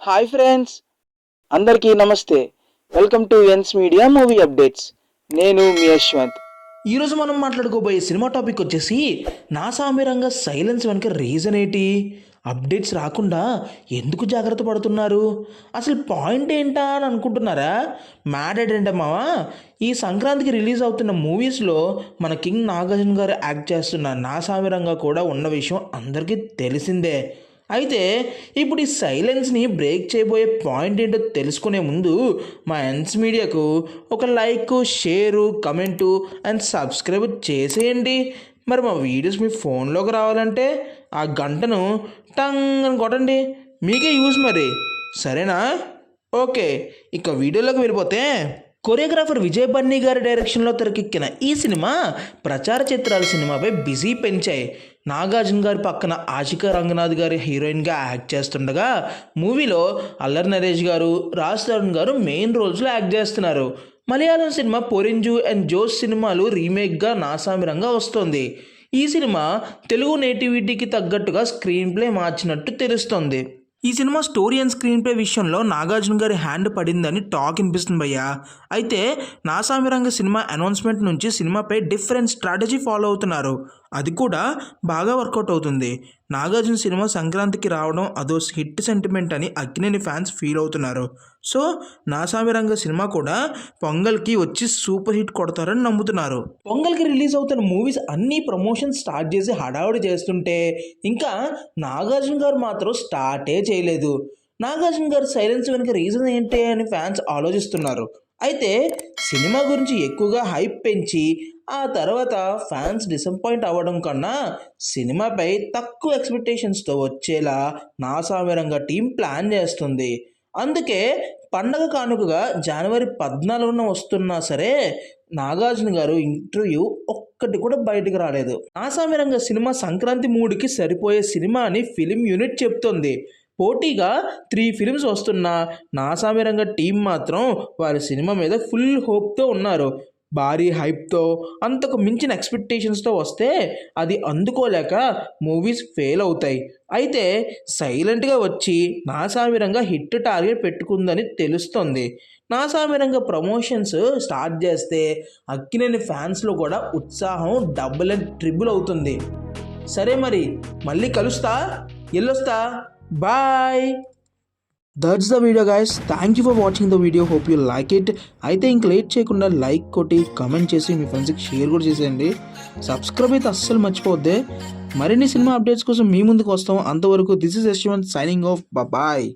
Hi friends, అందరికీ నమస్తే. Welcome to NS media movie updates. నేను మీ యశ్వంత్. ఈరోజు మనం మాట్లాడుకోబోయే సినిమా టాపిక్ వచ్చేసి నాసామిరంగా సైలెన్స్ వెనుక రీజన్ ఏంటి, అప్డేట్స్ రాకుండా ఎందుకు జాగ్రత్త పడుతున్నారు, అసలు పాయింట్ ఏంటా అని అనుకుంటున్నారా? మ్యాడ్ అంటే మావా, ఈ సంక్రాంతికి రిలీజ్ అవుతున్న మూవీస్లో మన కింగ్ నాగార్జున గారు యాక్ట్ చేస్తున్న నాసామిరంగా కూడా ఉన్న విషయం అందరికీ తెలిసిందే. అయితే ఇప్పుడు ఈ సైలెన్స్ని బ్రేక్ చేయబోయే పాయింట్ ఏంటో తెలుసుకునే ముందు మా ఎన్స్ మీడియాకు ఒక like, share, comment and subscribe చేసేయండి. మరి మా వీడియోస్ మీ ఫోన్లోకి రావాలంటే ఆ గంటను టంగ్ అని కొట్టండి, మీకే యూస్ మరి. సరేనా? ఓకే, ఇక వీడియోలోకి వెళ్ళిపోతే, కొరియోగ్రాఫర్ విజయ్ బన్నీ గారి డైరెక్షన్లో తెరకెక్కిన ఈ సినిమా ప్రచార చిత్రాల సినిమాపై బిజీ పెంచాయి. నాగార్జున గారి పక్కన ఆశికా రంగనాథ్ గారి హీరోయిన్గా యాక్ట్ చేస్తుండగా మూవీలో అల్లరి నరేష్ గారు, రాజ్ తరుణ్ గారు మెయిన్ రోల్స్లో యాక్ట్ చేస్తున్నారు. మలయాళం సినిమా పొరింజు అండ్ జోస్ సినిమాలు రీమేక్గా నాసామిరంగా వస్తుంది. ఈ సినిమా తెలుగు నేటివిటీకి తగ్గట్టుగా స్క్రీన్ ప్లే మార్చినట్టు తెలుస్తోంది. ఈ cinema story and screen play విషయంలో నాగార్జున గారి హ్యాండ్ పడిందని టాక్ వినిపిస్తుంది భయ్యా. అయితే నాసామిరంగ సినిమా అనౌన్స్మెంట్ నుంచి సినిమాపై డిఫరెంట్ స్ట్రాటజీ ఫాలో అవుతున్నారు. అది కూడా బాగా వర్కౌట్ అవుతుంది. నాగార్జున సినిమా సంక్రాంతికి రావడం అదో హిట్ సెంటిమెంట్ అని అక్కినేని ఫ్యాన్స్ ఫీల్ అవుతున్నారు. సో నాసామిరంగ సినిమా కూడా పొంగల్కి వచ్చి సూపర్ హిట్ కొడతారని నమ్ముతున్నారు. పొంగల్కి రిలీజ్ అవుతున్న మూవీస్ అన్నీ ప్రమోషన్ స్టార్ట్ చేసి హడావుడి చేస్తుంటే ఇంకా నాగార్జున గారు మాత్రం స్టార్టే చేయలేదు. నాగార్జున గారు సైలెన్స్ వెనుక రీజన్ ఏంటి అని ఫ్యాన్స్ ఆలోచిస్తున్నారు. అయితే సినిమా గురించి ఎక్కువగా హైప్ పెంచి ఆ తర్వాత ఫ్యాన్స్ డిసప్పాయింట్ అవ్వడం కన్నా సినిమాపై తక్కువ ఎక్స్పెక్టేషన్స్తో వచ్చేలా నాసామిరంగా టీం ప్లాన్ చేస్తుంది. అందుకే పండగ కానుకగా జనవరి 14న వస్తున్నా సరే నాగార్జున గారు ఇంటర్వ్యూ ఒక్కటి కూడా బయటకు రాలేదు. నాసామిరంగా సినిమా సంక్రాంతి మూడుకి సరిపోయే సినిమా అని ఫిలిం యూనిట్ చెప్తోంది. పోటీగా 3 ఫిల్మ్స్ వస్తున్నా నాసామిరంగా టీం మాత్రం వారి సినిమా మీద ఫుల్ హోప్తో ఉన్నారు. భారీ హైప్తో, అంతకు మించిన ఎక్స్పెక్టేషన్స్తో వస్తే అది అందుకోలేక మూవీస్ ఫెయిల్ అవుతాయి. అయితే సైలెంట్గా వచ్చి నాసామిరంగా హిట్ టార్గెట్ పెట్టుకుందని తెలుస్తోంది. నాసామిరంగా ప్రమోషన్స్ స్టార్ట్ చేస్తే అక్కినేని ఫ్యాన్స్లో కూడా ఉత్సాహం డబుల్ అండ్ ట్రిపుల్ అవుతుంది. సరే మరి, మళ్ళీ కలుస్తా, ఎల్లొస్తా, bye. That's the video guys. Thank you for watching the video. Hope you like it. అయితే ఇంక లేట్ చేయకుండా లైక్ కొట్టి కమెంట్ చేసి మీ ఫ్రెండ్స్కి షేర్ కూడా చేసేయండి. సబ్స్క్రైబ్ అయితే అస్సలు మర్చిపోద్దే. మరిన్ని సినిమా అప్డేట్స్ కోసం మీ ముందుకు వస్తాం. అంతవరకు this is Yashwant signing off. Bye.